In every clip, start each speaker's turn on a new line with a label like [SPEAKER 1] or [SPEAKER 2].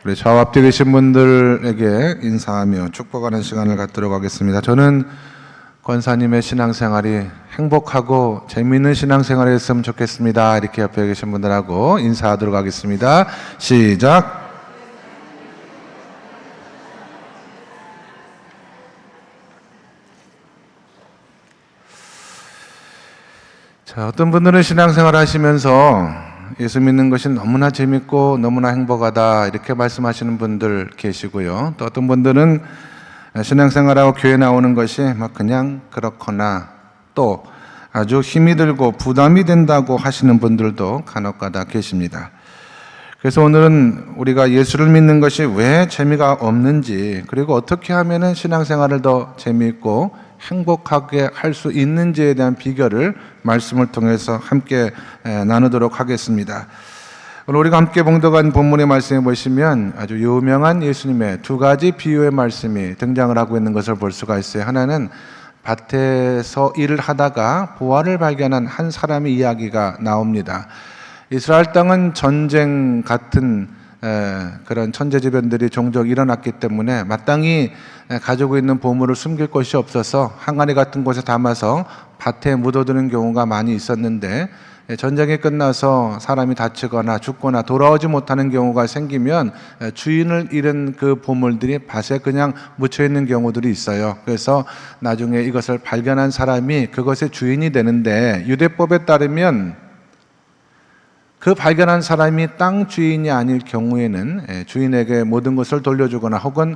[SPEAKER 1] 우리 좌우 앞뒤 계신 분들에게 인사하며 축복하는 시간을 갖도록 하겠습니다. 저는 권사님의 신앙생활이 행복하고 재미있는 신앙생활이 했으면 좋겠습니다. 이렇게 옆에 계신 분들하고 인사하도록 하겠습니다. 시작. 자, 어떤 분들은 신앙생활 하시면서 예수 믿는 것이 너무나 재밌고 너무나 행복하다 이렇게 말씀하시는 분들 계시고요. 또 어떤 분들은 신앙생활하고 교회 나오는 것이 막 그냥 그렇거나 또 아주 힘이 들고 부담이 된다고 하시는 분들도 간혹가다 계십니다. 그래서 오늘은 우리가 예수를 믿는 것이 왜 재미가 없는지, 그리고 어떻게 하면 신앙생활을 더 재미있고 행복하게 할 수 있는지에 대한 비결을 말씀을 통해서 함께 나누도록 하겠습니다. 오늘 우리가 함께 봉독한 본문의 말씀에 보시면 아주 유명한 예수님의 두 가지 비유의 말씀이 등장을 하고 있는 것을 볼 수가 있어요. 하나는 밭에서 일을 하다가 보화를 발견한 한 사람의 이야기가 나옵니다. 이스라엘 땅은 전쟁 같은 그런 천재지변들이 종종 일어났기 때문에 마땅히 가지고 있는 보물을 숨길 곳이 없어서 항아리 같은 곳에 담아서 밭에 묻어두는 경우가 많이 있었는데, 전쟁이 끝나서 사람이 다치거나 죽거나 돌아오지 못하는 경우가 생기면 주인을 잃은 그 보물들이 밭에 그냥 묻혀 있는 경우들이 있어요. 그래서 나중에 이것을 발견한 사람이 그것의 주인이 되는데, 유대법에 따르면 그 발견한 사람이 땅 주인이 아닐 경우에는 주인에게 모든 것을 돌려주거나 혹은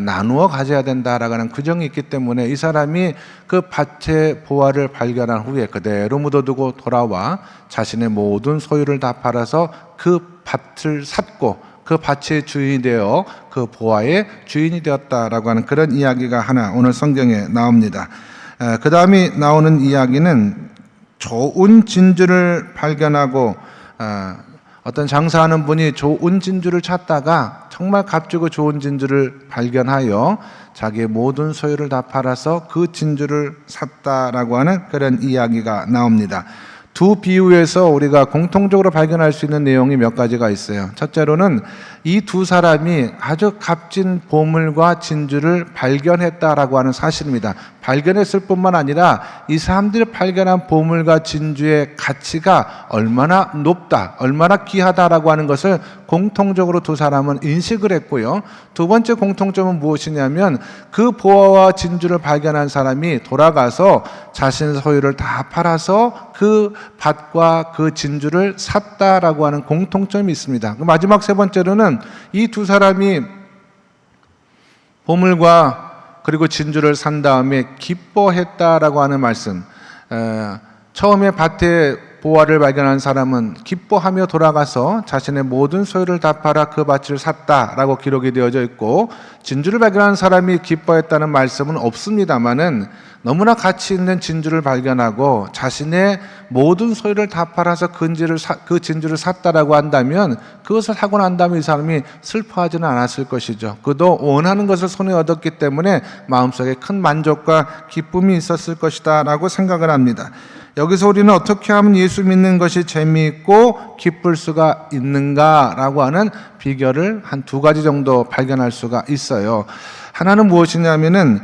[SPEAKER 1] 나누어 가져야 된다라는 규정이 있기 때문에 이 사람이 그 밭의 보화를 발견한 후에 그대로 묻어두고 돌아와 자신의 모든 소유를 다 팔아서 그 밭을 샀고 그 밭의 주인이 되어 그 보화의 주인이 되었다라고 하는 그런 이야기가 하나 오늘 성경에 나옵니다. 그 다음에 나오는 이야기는 좋은 진주를 발견하고 어떤 장사하는 분이 좋은 진주를 찾다가 정말 값지고 좋은 진주를 발견하여 자기의 모든 소유를 다 팔아서 그 진주를 샀다라고 하는 그런 이야기가 나옵니다. 두 비유에서 우리가 공통적으로 발견할 수 있는 내용이 몇 가지가 있어요. 첫째로는 이 두 사람이 아주 값진 보물과 진주를 발견했다라고 하는 사실입니다. 발견했을 뿐만 아니라 이 사람들이 발견한 보물과 진주의 가치가 얼마나 높다, 얼마나 귀하다라고 하는 것을 공통적으로 두 사람은 인식을 했고요. 두 번째 공통점은 무엇이냐면 그 보화와 진주를 발견한 사람이 돌아가서 자신의 소유를 다 팔아서 그 밭과 그 진주를 샀다라고 하는 공통점이 있습니다. 마지막 세 번째로는 이 두 사람이 보물과 그리고 진주를 산 다음에 기뻐했다라고 하는 말씀. 처음에 밭에 보화를 발견한 사람은 기뻐하며 돌아가서 자신의 모든 소유를 다 팔아 그 밭을 샀다라고 기록이 되어져 있고, 진주를 발견한 사람이 기뻐했다는 말씀은 없습니다만은 너무나 가치 있는 진주를 발견하고 자신의 모든 소유를 다 팔아서 그 진주를 샀다라고 한다면 그것을 하고 난 다음에 이 사람이 슬퍼하지는 않았을 것이죠. 그도 원하는 것을 손에 얻었기 때문에 마음속에 큰 만족과 기쁨이 있었을 것이다 라고 생각을 합니다. 여기서 우리는 어떻게 하면 예수 믿는 것이 재미있고 기쁠 수가 있는가라고 하는 비결을 한 두 가지 정도 발견할 수가 있어요. 하나는 무엇이냐면은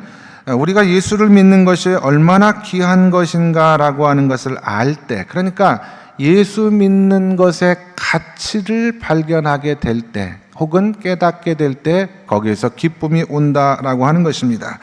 [SPEAKER 1] 우리가 예수를 믿는 것이 얼마나 귀한 것인가라고 하는 것을 알 때, 그러니까 예수 믿는 것의 가치를 발견하게 될 때 혹은 깨닫게 될 때 거기에서 기쁨이 온다라고 하는 것입니다.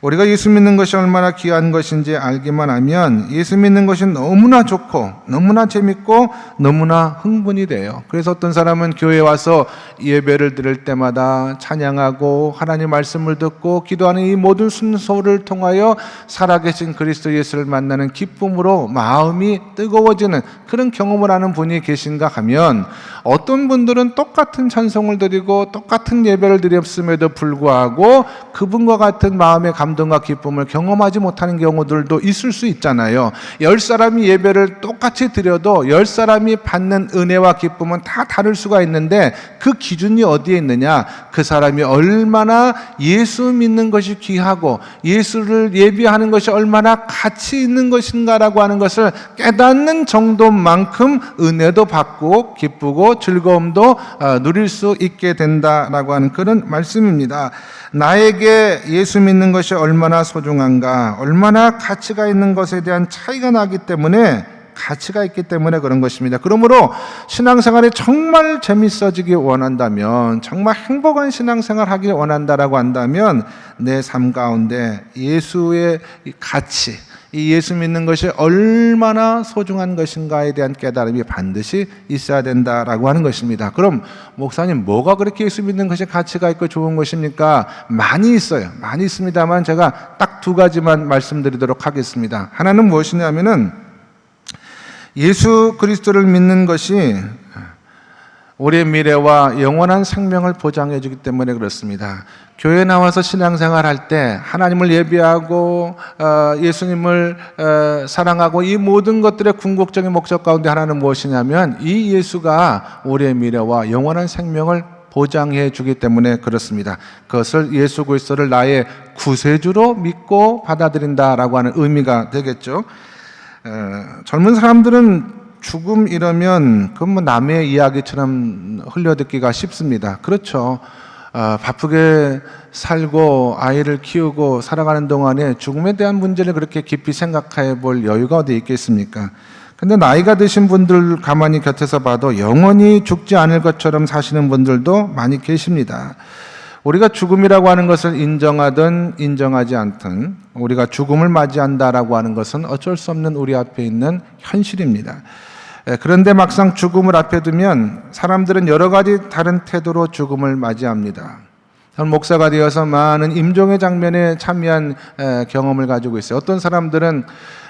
[SPEAKER 1] 우리가 예수 믿는 것이 얼마나 귀한 것인지 알기만 하면 예수 믿는 것이 너무나 좋고 너무나 재밌고 너무나 흥분이 돼요. 그래서 어떤 사람은 교회에 와서 예배를 드릴 때마다 찬양하고 하나님 말씀을 듣고 기도하는 이 모든 순서를 통하여 살아계신 그리스도 예수를 만나는 기쁨으로 마음이 뜨거워지는 그런 경험을 하는 분이 계신가 하면, 어떤 분들은 똑같은 찬송을 드리고 똑같은 예배를 드렸음에도 불구하고 그분과 같은 마음의 감동을 감동과 기쁨을 경험하지 못하는 경우들도 있을 수 있잖아요. 10사람이 예배를 똑같이 드려도 10사람이 받는 은혜와 기쁨은 다 다를 수가 있는데 그 기준이 어디에 있느냐? 그 사람이 얼마나 예수 믿는 것이 귀하고 예수를 예비하는 것이 얼마나 가치 있는 것인가라고 하는 것을 깨닫는 정도만큼 은혜도 받고 기쁘고 즐거움도 누릴 수 있게 된다라고 하는 그런 말씀입니다. 나에게 예수 믿는 것이 얼마나 소중한가, 얼마나 가치가 있는 것에 대한 차이가 나기 때문에, 가치가 있기 때문에 그런 것입니다. 그러므로 신앙생활이 정말 재밌어지기 원한다면, 정말 행복한 신앙생활 하길 원한다라고 한다면 내 삶 가운데 예수의 가치, 이 예수 믿는 것이 얼마나 소중한 것인가에 대한 깨달음이 반드시 있어야 된다라고 하는 것입니다. 그럼 목사님, 뭐가 그렇게 예수 믿는 것이 가치가 있고 좋은 것입니까? 많이 있어요. 많이 있습니다만 제가 딱 2가지만 말씀드리도록 하겠습니다. 하나는 무엇이냐면은 예수 그리스도를 믿는 것이 우리의 미래와 영원한 생명을 보장해 주기 때문에 그렇습니다. 교회에 나와서 신앙생활 할 때 하나님을 예비하고 예수님을 사랑하고 이 모든 것들의 궁극적인 목적 가운데 하나는 무엇이냐면 이 예수가 우리의 미래와 영원한 생명을 보장해 주기 때문에 그렇습니다. 그것을 예수 그리스도를 나의 구세주로 믿고 받아들인다라고 하는 의미가 되겠죠. 젊은 사람들은 죽음 이러면 그건 뭐 남의 이야기처럼 흘려듣기가 쉽습니다. 그렇죠. 바쁘게 살고 아이를 키우고 살아가는 동안에 죽음에 대한 문제를 그렇게 깊이 생각해 볼 여유가 어디 있겠습니까? 근데 나이가 드신 분들 가만히 곁에서 봐도 영원히 죽지 않을 것처럼 사시는 분들도 많이 계십니다. 우리가 죽음이라고 하는 것을 인정하든 인정하지 않든 우리가 죽음을 맞이한다라고 하는 것은 어쩔 수 없는 우리 앞에 있는 현실입니다. 그런데 막상 죽음을 앞에 두면 사람들은 여러 가지 다른 태도로 죽음을 맞이합니다. 저는 목사가 되어서 많은 임종의 장면에 참여한 경험을 가지고 있어요. 어떤 사람들은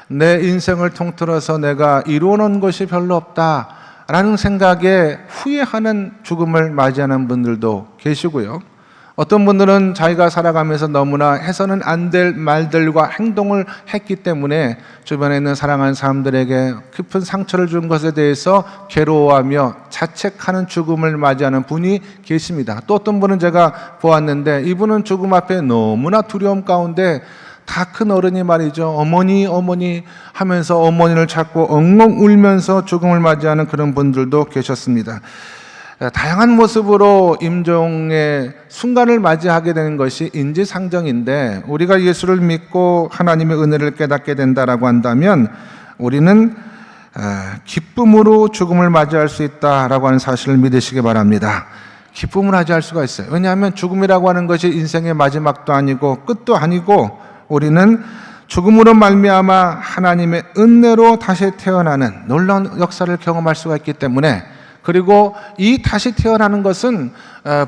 [SPEAKER 1] 내 인생을 통틀어서 내가 이루어놓은 것이 별로 없다라는 생각에 후회하는 죽음을 맞이하는 분들도 계시고요. 어떤 분들은 자기가 살아가면서 너무나 해서는 안 될 말들과 행동을 했기 때문에 주변에 있는 사랑하는 사람들에게 깊은 상처를 준 것에 대해서 괴로워하며 자책하는 죽음을 맞이하는 분이 계십니다. 또 어떤 분은 제가 보았는데 이분은 죽음 앞에 너무나 두려움 가운데 다 큰 어른이 말이죠. 어머니 어머니 하면서 어머니를 찾고 엉엉 울면서 죽음을 맞이하는 그런 분들도 계셨습니다. 다양한 모습으로 임종의 순간을 맞이하게 되는 것이 인지상정인데 우리가 예수를 믿고 하나님의 은혜를 깨닫게 된다라고 한다면 우리는 기쁨으로 죽음을 맞이할 수 있다라고 하는 사실을 믿으시기 바랍니다. 기쁨을 맞이할 수가 있어요. 왜냐하면 죽음이라고 하는 것이 인생의 마지막도 아니고 끝도 아니고 우리는 죽음으로 말미암아 하나님의 은혜로 다시 태어나는 놀라운 역사를 경험할 수가 있기 때문에 그리고 이 다시 태어나는 것은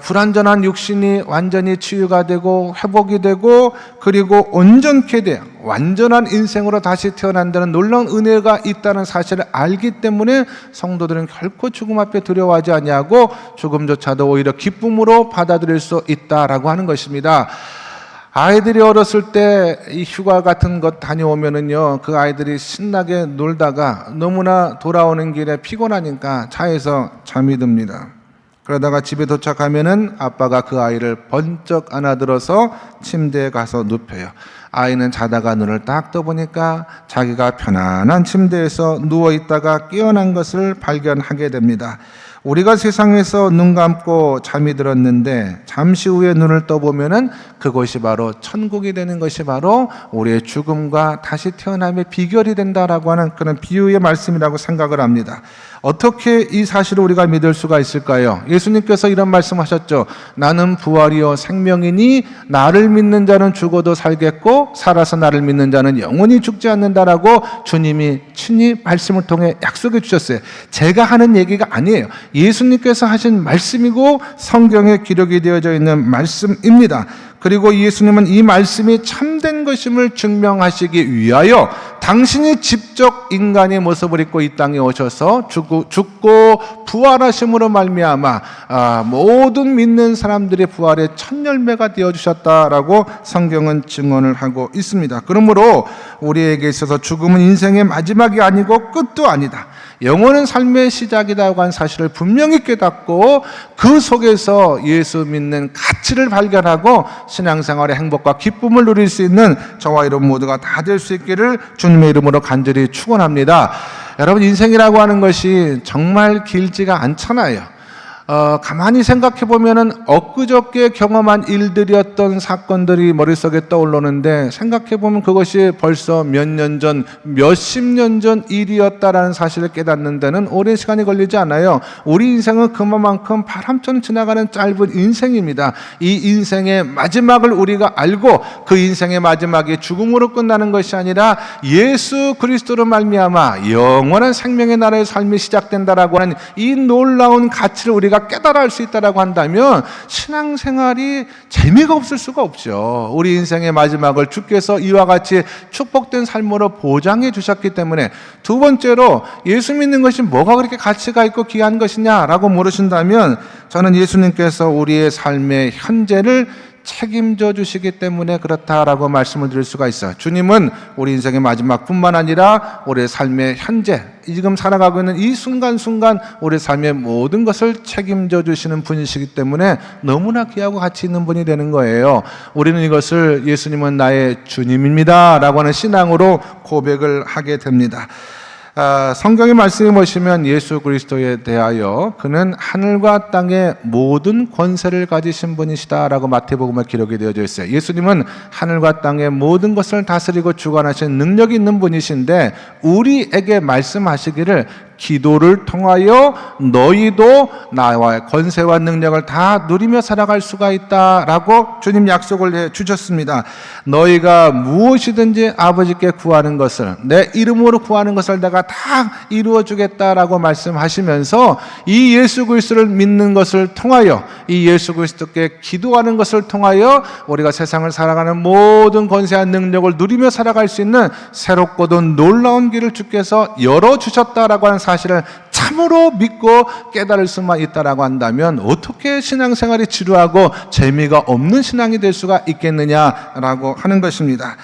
[SPEAKER 1] 불완전한 육신이 완전히 치유가 되고 회복이 되고 그리고 온전케 돼요. 완전한 인생으로 다시 태어난다는 놀라운 은혜가 있다는 사실을 알기 때문에 성도들은 결코 죽음 앞에 두려워하지 아니하고 죽음조차도 오히려 기쁨으로 받아들일 수 있다라고 하는 것입니다. 아이들이 어렸을 때 이 휴가 같은 것 다녀오면은요, 그 아이들이 신나게 놀다가 너무나 돌아오는 길에 피곤하니까 차에서 잠이 듭니다. 그러다가 집에 도착하면은 아빠가 그 아이를 번쩍 안아들어서 침대에 가서 눕혀요. 아이는 자다가 눈을 딱 떠보니까 자기가 편안한 침대에서 누워있다가 깨어난 것을 발견하게 됩니다. 우리가 세상에서 눈 감고 잠이 들었는데 잠시 후에 눈을 떠보면은 그것이 바로 천국이 되는 것이 바로 우리의 죽음과 다시 태어남의 비결이 된다라고 하는 그런 비유의 말씀이라고 생각을 합니다. 어떻게 이 사실을 우리가 믿을 수가 있을까요? 예수님께서 이런 말씀하셨죠. 나는 부활이요 생명이니 나를 믿는 자는 죽어도 살겠고 살아서 나를 믿는 자는 영원히 죽지 않는다라고 주님이 친히 말씀을 통해 약속해 주셨어요. 제가 하는 얘기가 아니에요. 예수님께서 하신 말씀이고 성경에 기록이 되어져 있는 말씀입니다. 그리고 예수님은 이 말씀이 참된 것임을 증명하시기 위하여 당신이 직접 인간의 모습을 입고 이 땅에 오셔서 죽고 부활하심으로 말미암아 모든 믿는 사람들의 부활의 첫 열매가 되어주셨다라고 성경은 증언을 하고 있습니다. 그러므로 우리에게 있어서 죽음은 인생의 마지막이 아니고 끝도 아니다. 영원한 삶의 시작이라고 하는 사실을 분명히 깨닫고 그 속에서 예수 믿는 가치를 발견하고 신앙생활의 행복과 기쁨을 누릴 수 있는 저와 여러분 모두가 다 될 수 있기를 주님의 이름으로 간절히 축원합니다. 여러분, 인생이라고 하는 것이 정말 길지가 않잖아요. 가만히 생각해 보면은 엊그저께 경험한 일들이었던 사건들이 머릿속에 떠오르는데, 생각해 보면 그것이 벌써 몇 년 전, 몇십 년 전 일이었다라는 사실을 깨닫는 데는 오랜 시간이 걸리지 않아요. 우리 인생은 그만큼 바람처럼 지나가는 짧은 인생입니다. 이 인생의 마지막을 우리가 알고 그 인생의 마지막이 죽음으로 끝나는 것이 아니라 예수 그리스도로 말미암아 영원한 생명의 나라의 삶이 시작된다라고 하는 이 놀라운 가치를 우리가 깨달아 알 수 있다라고 한다면 신앙생활이 재미가 없을 수가 없죠. 우리 인생의 마지막을 주께서 이와 같이 축복된 삶으로 보장해 주셨기 때문에. 두 번째로, 예수 믿는 것이 뭐가 그렇게 가치가 있고 귀한 것이냐라고 물으신다면, 저는 예수님께서 우리의 삶의 현재를 책임져 주시기 때문에 그렇다라고 말씀을 드릴 수가 있어요. 주님은 우리 인생의 마지막뿐만 아니라 우리의 삶의 현재, 지금 살아가고 있는 이 순간순간 우리 삶의 모든 것을 책임져 주시는 분이시기 때문에 너무나 귀하고 가치 있는 분이 되는 거예요. 우리는 이것을 예수님은 나의 주님입니다 라고 하는 신앙으로 고백을 하게 됩니다. 성경의 말씀에 보시면 예수 그리스도에 대하여 그는 하늘과 땅의 모든 권세를 가지신 분이시다라고 마태복음에 기록이 되어져 있어요. 예수님은 하늘과 땅의 모든 것을 다스리고 주관하시는 능력이 있는 분이신데, 우리에게 말씀하시기를 기도를 통하여 너희도 나와 권세와 능력을 다 누리며 살아갈 수가 있다라고 주님 약속을 해 주셨습니다. 너희가 무엇이든지 아버지께 구하는 것을, 내 이름으로 구하는 것을 내가 다 이루어 주겠다라고 말씀하시면서, 이 예수 그리스도를 믿는 것을 통하여, 이 예수 그리스도께 기도하는 것을 통하여 우리가 세상을 살아가는 모든 권세와 능력을 누리며 살아갈 수 있는 새롭고도 놀라운 길을 주께서 열어주셨다라고 하는 사실을 참으로 믿고 깨달을 수만 있다라고 한다면 어떻게 신앙생활이 지루하고 재미가 없는 신앙이 될 수가 있겠느냐라고 하는 것입니다.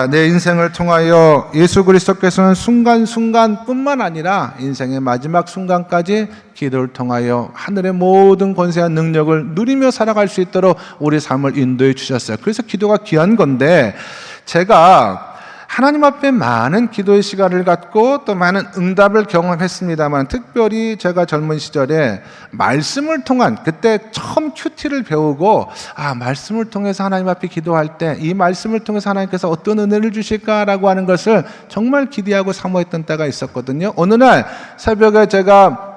[SPEAKER 1] 내 인생을 통하여 예수 그리스도께서는 순간순간뿐만 아니라 인생의 마지막 순간까지 기도를 통하여 하늘의 모든 권세와 능력을 누리며 살아갈 수 있도록 우리 삶을 인도해 주셨어요. 그래서 기도가 귀한 건데, 제가 하나님 앞에 많은 기도의 시간을 갖고 또 많은 응답을 경험했습니다만, 특별히 제가 젊은 시절에 말씀을 통한, 그때 처음 큐티를 배우고 말씀을 통해서 하나님 앞에 기도할 때 이 말씀을 통해서 하나님께서 어떤 은혜를 주실까라고 하는 것을 정말 기대하고 사모했던 때가 있었거든요. 어느 날 새벽에 제가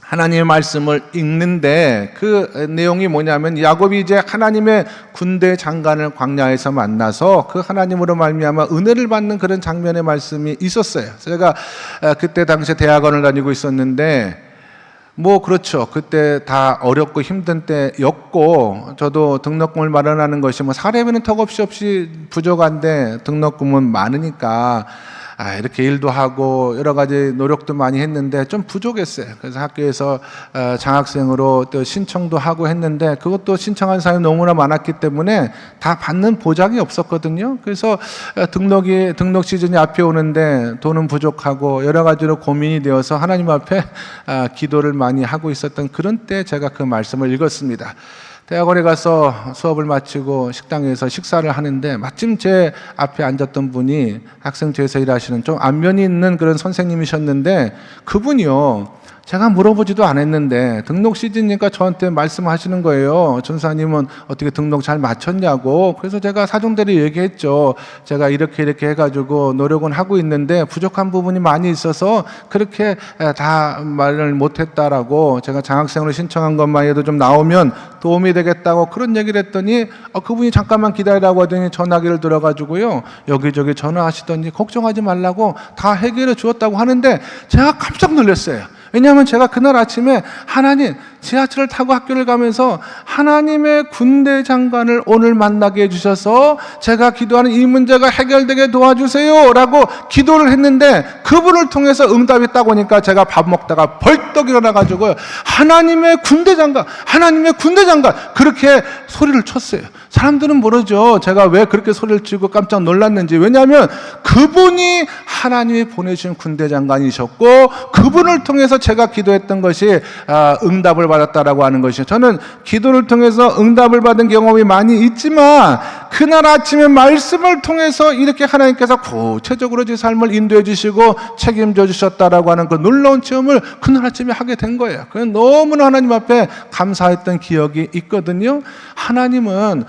[SPEAKER 1] 하나님의 말씀을 읽는데, 그 내용이 뭐냐면, 야곱이 이제 하나님의 군대 장관을 광야에서 만나서 그 하나님으로 말미암아 은혜를 받는 그런 장면의 말씀이 있었어요. 제가 그때 당시에 대학원을 다니고 있었는데, 그렇죠. 그때 다 어렵고 힘든 때였고, 저도 등록금을 마련하는 것이 사례비는 턱없이 부족한데 등록금은 많으니까 이렇게 일도 하고 여러 가지 노력도 많이 했는데 좀 부족했어요. 그래서 학교에서 장학생으로 또 신청도 하고 했는데, 그것도 신청한 사람이 너무나 많았기 때문에 다 받는 보장이 없었거든요. 그래서 등록 시즌이 앞에 오는데 돈은 부족하고 여러 가지로 고민이 되어서 하나님 앞에 기도를 많이 하고 있었던 그런 때 제가 그 말씀을 읽었습니다. 대학원에 가서 수업을 마치고 식당에서 식사를 하는데, 마침 제 앞에 앉았던 분이 학생회에서 일하시는 좀 안면이 있는 그런 선생님이셨는데, 그분이요, 제가 물어보지도 않았는데 등록 시즌이니까 저한테 말씀하시는 거예요. 전사님은 어떻게 등록 잘 마쳤냐고. 그래서 제가 사정대로 얘기했죠. 제가 이렇게 해가지고 노력은 하고 있는데 부족한 부분이 많이 있어서 그렇게 다 말을 못했다라고, 제가 장학생으로 신청한 것만 해도 좀 나오면 도움이 되겠다고 그런 얘기를 했더니 그분이 잠깐만 기다리라고 하더니 전화기를 들어가지고요, 여기저기 전화하시더니 걱정하지 말라고 다 해결해 주었다고 하는데 제가 깜짝 놀랐어요. 왜냐하면 제가 그날 아침에 하나님, 지하철을 타고 학교를 가면서 하나님의 군대 장관을 오늘 만나게 해주셔서 제가 기도하는 이 문제가 해결되게 도와주세요 라고 기도를 했는데 그분을 통해서 응답이 딱 오니까 제가 밥 먹다가 벌떡 일어나가지고 하나님의 군대 장관, 하나님의 군대 장관 그렇게 소리를 쳤어요. 사람들은 모르죠. 제가 왜 그렇게 소리를 치고 깜짝 놀랐는지. 왜냐하면 그분이 하나님이 보내주신 군대 장관이셨고 그분을 통해서 제가 기도했던 것이 응답을 받았다라고 하는 것이죠. 저는 기도를 통해서 응답을 받은 경험이 많이 있지만 그날 아침에 말씀을 통해서 이렇게 하나님께서 구체적으로 제 삶을 인도해 주시고 책임져 주셨다라고 하는 그 놀라운 체험을 그날 아침에 하게 된 거예요. 그래서 너무나 하나님 앞에 감사했던 기억이 있거든요. 하나님은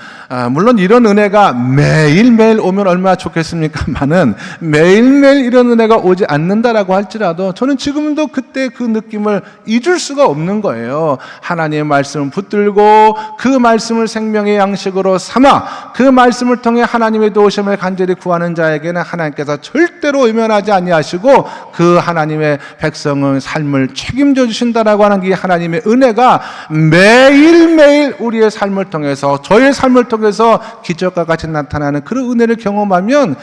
[SPEAKER 1] 물론 이런 은혜가 매일매일 오면 얼마나 좋겠습니까만은 매일매일 이런 은혜가 오지 않는다라고 할지라도 저는 지금도 그때 그 느낌을 잊을 수가 없는 거예요. 하나님의 말씀을 붙들고 그 말씀을 생명의 양식으로 삼아 그 말씀을 통해 하나님의 도우심을 간절히 구하는 자에게는 하나님께서 절대로 외면하지 아니하시고 그 하나님의 백성의 삶을 책임져 주신다라고 하는 이 하나님의 은혜가 매일매일 우리의 삶을 통해서 저의 삶을 통해서 기적과 같이 나타나는 그런 은혜를 경험하면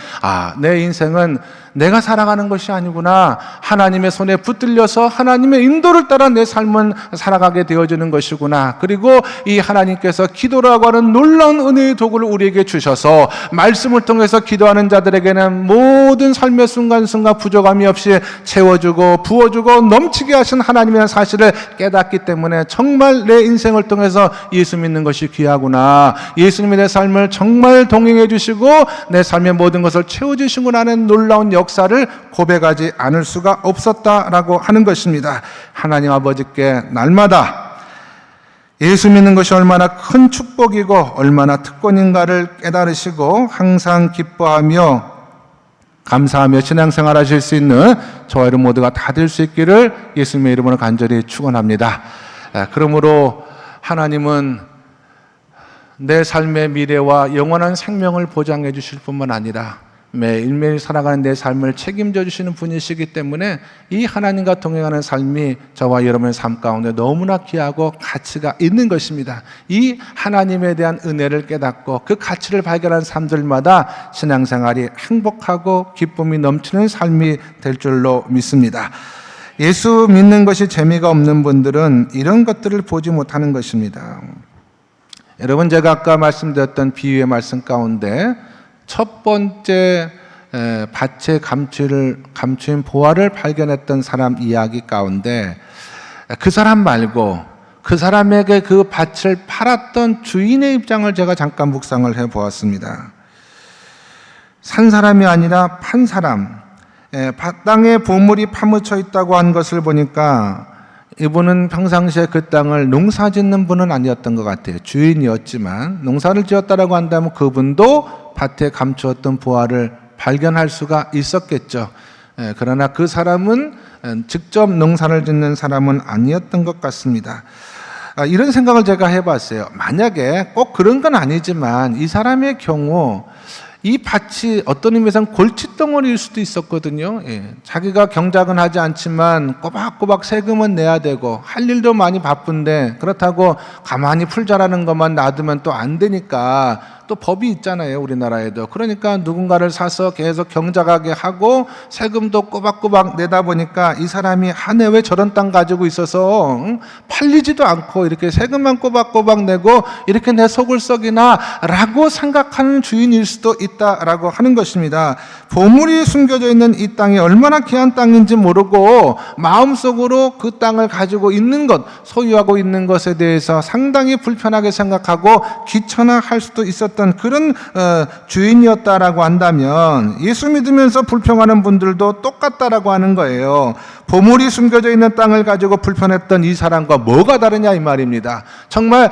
[SPEAKER 1] 내 인생은 내가 살아가는 것이 아니구나. 하나님의 손에 붙들려서 하나님의 인도를 따라 내 삶은 살아가게 되어지는 것이구나. 그리고 이 하나님께서 기도라고 하는 놀라운 은혜의 도구를 우리에게 주셔서 말씀을 통해서 기도하는 자들에게는 모든 삶의 순간순간 부족함이 없이 채워주고 부어주고 넘치게 하신 하나님의 사실을 깨닫기 때문에 정말 내 인생을 통해서 예수 믿는 것이 귀하구나. 예수님이 내 삶을 정말 동행해 주시고 내 삶의 모든 것을 채워주시구나 하는 놀라운 역사를 고백하지 않을 수가 없었다라고 하는 것입니다. 하나님 아버지께 날마다 예수 믿는 것이 얼마나 큰 축복이고 얼마나 특권인가를 깨달으시고 항상 기뻐하며 감사하며 신앙생활 하실 수 있는 저와 여러분 모두가 다 될 수 있기를 예수님의 이름으로 간절히 축원합니다. 그러므로 하나님은 내 삶의 미래와 영원한 생명을 보장해 주실 뿐만 아니라 매일매일 살아가는 내 삶을 책임져 주시는 분이시기 때문에 이 하나님과 동행하는 삶이 저와 여러분의 삶 가운데 너무나 귀하고 가치가 있는 것입니다. 이 하나님에 대한 은혜를 깨닫고 그 가치를 발견한 사람들마다 신앙생활이 행복하고 기쁨이 넘치는 삶이 될 줄로 믿습니다. 예수 믿는 것이 재미가 없는 분들은 이런 것들을 보지 못하는 것입니다. 여러분, 제가 아까 말씀드렸던 비유의 말씀 가운데 첫 번째 밭에 감추인 보화를 발견했던 사람 이야기 가운데 그 사람 말고 그 사람에게 그 밭을 팔았던 주인의 입장을 제가 잠깐 묵상을 해보았습니다. 산 사람이 아니라 판 사람, 땅에 보물이 파묻혀 있다고 한 것을 보니까 이분은 평상시에 그 땅을 농사 짓는 분은 아니었던 것 같아요. 주인이었지만 농사를 지었다라고 한다면 그분도 밭에 감추었던 보화를 발견할 수가 있었겠죠. 그러나 그 사람은 직접 농사를 짓는 사람은 아니었던 것 같습니다. 이런 생각을 제가 해봤어요. 만약에 꼭 그런 건 아니지만 이 사람의 경우 이 밭이 어떤 의미에서는 골칫덩어리일 수도 있었거든요. 자기가 경작은 하지 않지만 꼬박꼬박 세금은 내야 되고 할 일도 많이 바쁜데 그렇다고 가만히 풀자라는 것만 놔두면 또 안 되니까 또 법이 있잖아요, 우리나라에도. 그러니까 누군가를 사서 계속 경작하게 하고 세금도 꼬박꼬박 내다 보니까 이 사람이 한 해 왜 저런 땅 가지고 있어서 팔리지도 않고 이렇게 세금만 꼬박꼬박 내고 이렇게 내 속을 썩이나 라고 생각하는 주인일 수도 있다라고 하는 것입니다. 보물이 숨겨져 있는 이 땅이 얼마나 귀한 땅인지 모르고 마음속으로 그 땅을 가지고 있는 것, 소유하고 있는 것에 대해서 상당히 불편하게 생각하고 귀찮아할 수도 있었던 그런 주인이었다라고 한다면 예수 믿으면서 불평하는 분들도 똑같다라고 하는 거예요. 보물이 숨겨져 있는 땅을 가지고 불편했던 이 사람과 뭐가 다르냐 이 말입니다. 정말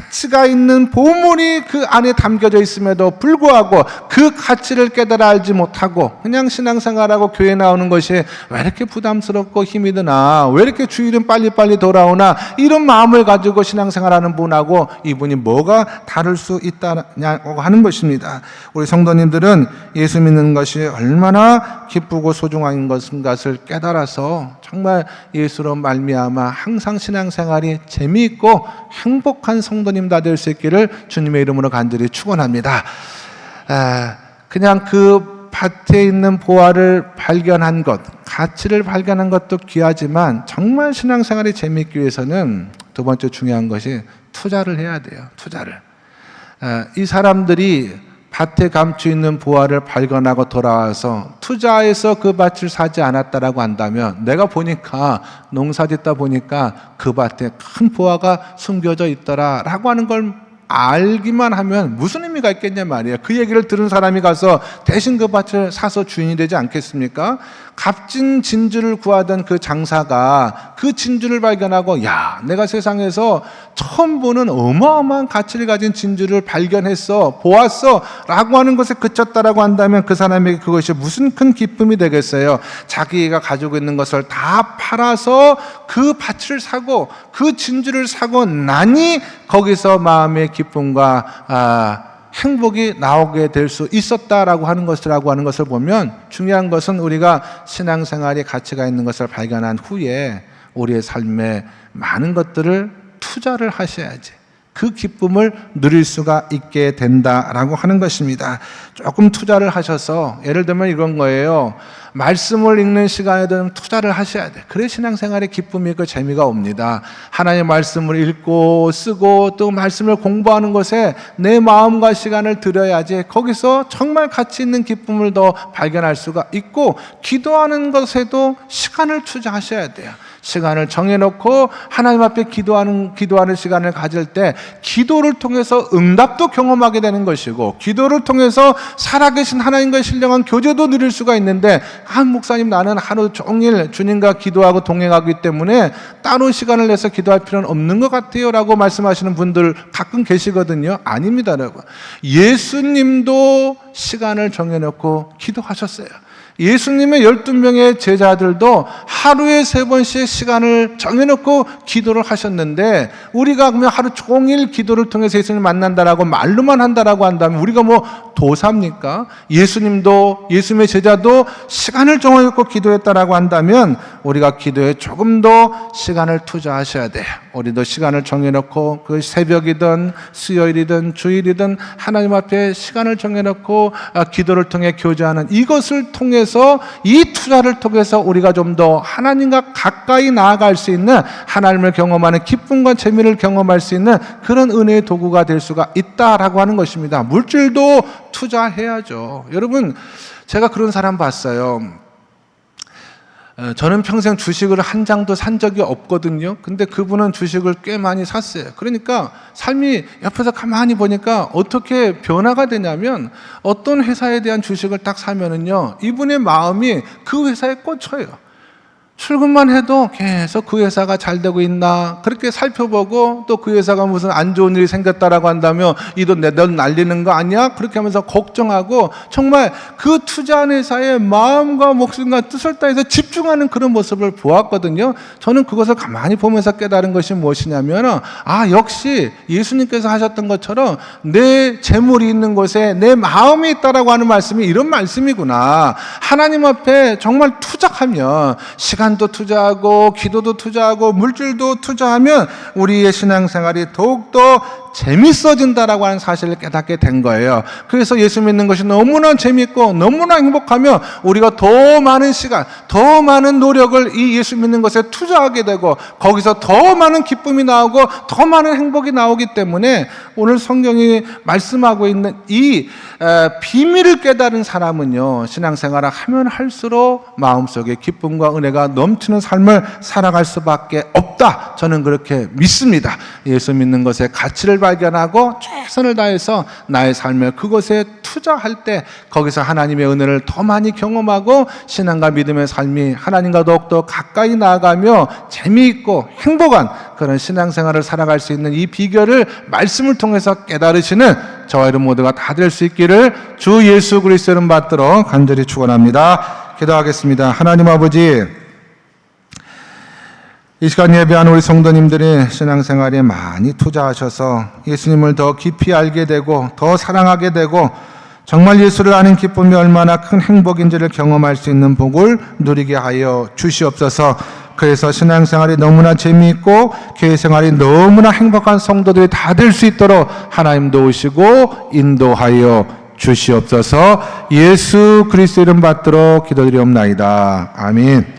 [SPEAKER 1] 가치가 있는 보물이 그 안에 담겨져 있음에도 불구하고 그 가치를 깨달아 알지 못하고 그냥 신앙생활하고 교회 나오는 것이 왜 이렇게 부담스럽고 힘이 드나, 왜 이렇게 주일은 빨리빨리 돌아오나, 이런 마음을 가지고 신앙생활하는 분하고 이분이 뭐가 다를 수 있다냐고 하는 것입니다. 우리 성도님들은 예수 믿는 것이 얼마나 기쁘고 소중한 것인가를 깨달아서 정말 예수로 말미암아 항상 신앙생활이 재미있고 행복한 성도님 다 될 수 있기를 주님의 이름으로 간절히 축원합니다. 그냥 그 밭에 있는 보화를 발견한 것, 가치를 발견한 것도 귀하지만 정말 신앙생활이 재미있기 위해서는 두 번째 중요한 것이 투자를 해야 돼요. 투자를. 이 사람들이 밭에 감추어 있는 보화를 발견하고 돌아와서 투자해서 그 밭을 사지 않았다라고 한다면, 내가 보니까 농사 짓다 보니까 그 밭에 큰 보화가 숨겨져 있더라라고 하는 걸 알기만 하면 무슨 의미가 있겠냐 말이에요. 그 얘기를 들은 사람이 가서 대신 그 밭을 사서 주인이 되지 않겠습니까? 값진 진주를 구하던 그 장사가 그 진주를 발견하고, 야, 내가 세상에서 처음 보는 어마어마한 가치를 가진 진주를 발견했어, 보았어 라고 하는 것에 그쳤다라고 한다면 그 사람에게 그것이 무슨 큰 기쁨이 되겠어요. 자기가 가지고 있는 것을 다 팔아서 그 밭을 사고 그 진주를 사고 나니 거기서 마음의 기쁨과 행복이 나오게 될 수 있었다라고 하는 것을 보면, 중요한 것은 우리가 신앙생활에 가치가 있는 것을 발견한 후에 우리의 삶에 많은 것들을 투자를 하셔야지 그 기쁨을 누릴 수가 있게 된다라고 하는 것입니다. 조금 투자를 하셔서, 예를 들면 이런 거예요. 말씀을 읽는 시간에도 투자를 하셔야 돼. 그래 신앙생활의 기쁨이 있고 재미가 옵니다. 하나님의 말씀을 읽고 쓰고 또 말씀을 공부하는 것에 내 마음과 시간을 들여야지 거기서 정말 가치 있는 기쁨을 더 발견할 수가 있고, 기도하는 것에도 시간을 투자하셔야 돼요. 시간을 정해놓고 하나님 앞에 기도하는 시간을 가질 때 기도를 통해서 응답도 경험하게 되는 것이고, 기도를 통해서 살아계신 하나님과의 신령한 교제도 누릴 수가 있는데, 목사님 나는 하루 종일 주님과 기도하고 동행하기 때문에 따로 시간을 내서 기도할 필요는 없는 것 같아요 라고 말씀하시는 분들 가끔 계시거든요. 아닙니다 여러분. 예수님도 시간을 정해놓고 기도하셨어요. 예수님의 12명의 제자들도 하루에 3번씩 시간을 정해놓고 기도를 하셨는데, 우리가 그러면 하루 종일 기도를 통해서 예수님을 만난다라고 말로만 한다라고 한다면 우리가 뭐 도사입니까? 예수님도, 예수님의 제자도 시간을 정해놓고 기도했다라고 한다면 우리가 기도에 조금 더 시간을 투자하셔야 돼요. 우리도 시간을 정해놓고, 그 새벽이든 수요일이든 주일이든 하나님 앞에 시간을 정해놓고 기도를 통해 교제하는 이것을 통해서, 이 투자를 통해서 우리가 좀 더 하나님과 가까이 나아갈 수 있는, 하나님을 경험하는 기쁨과 재미를 경험할 수 있는 그런 은혜의 도구가 될 수가 있다라고 하는 것입니다. 물질도 투자해야죠. 여러분, 제가 그런 사람 봤어요. 저는 평생 주식을 한 장도 산 적이 없거든요. 근데 그분은 주식을 꽤 많이 샀어요. 그러니까 삶이 옆에서 가만히 보니까 어떻게 변화가 되냐면, 어떤 회사에 대한 주식을 딱 사면은요, 이분의 마음이 그 회사에 꽂혀요. 출근만 해도 계속 그 회사가 잘 되고 있나 그렇게 살펴보고, 또 그 회사가 무슨 안 좋은 일이 생겼다라고 한다면 이 돈 내 돈 날리는 거 아니야? 그렇게 하면서 걱정하고, 정말 그 투자한 회사에 마음과 목숨과 뜻을 다해서 집중하는 그런 모습을 보았거든요. 저는 그것을 가만히 보면서 깨달은 것이 무엇이냐면, 역시 예수님께서 하셨던 것처럼 내 재물이 있는 곳에 내 마음이 있다라고 하는 말씀이 이런 말씀이구나. 하나님 앞에 정말 투자하면, 시간도 투자하고 기도도 투자하고 물질도 투자하면 우리의 신앙생활이 더욱더 재밌어진다라고 하는 사실을 깨닫게 된 거예요. 그래서 예수 믿는 것이 너무나 재밌고 너무나 행복하며 우리가 더 많은 시간, 더 많은 노력을 이 예수 믿는 것에 투자하게 되고, 거기서 더 많은 기쁨이 나오고 더 많은 행복이 나오기 때문에 오늘 성경이 말씀하고 있는 이 비밀을 깨달은 사람은요, 신앙생활을 하면 할수록 마음속에 기쁨과 은혜가 넘치는 삶을 살아갈 수밖에 없다. 저는 그렇게 믿습니다. 예수 믿는 것에 가치를 발견하고 최선을 다해서 나의 삶을 그곳에 투자할 때 거기서 하나님의 은혜를 더 많이 경험하고 신앙과 믿음의 삶이 하나님과 더욱더 가까이 나아가며 재미있고 행복한 그런 신앙생활을 살아갈 수 있는 이 비결을 말씀을 통해서 깨달으시는 저와 여러분 모두가 다 될 수 있기를 주 예수 그리스도 이름 받들어 간절히 축원합니다. 기도하겠습니다. 하나님 아버지, 이 시간 예배하는 우리 성도님들이 신앙생활에 많이 투자하셔서 예수님을 더 깊이 알게 되고 더 사랑하게 되고 정말 예수를 아는 기쁨이 얼마나 큰 행복인지를 경험할 수 있는 복을 누리게 하여 주시옵소서. 그래서 신앙생활이 너무나 재미있고 교회생활이 너무나 행복한 성도들이 다 될 수 있도록 하나님 도우시고 인도하여 주시옵소서. 예수 그리스도 이름 받들어 기도드리옵나이다. 아멘.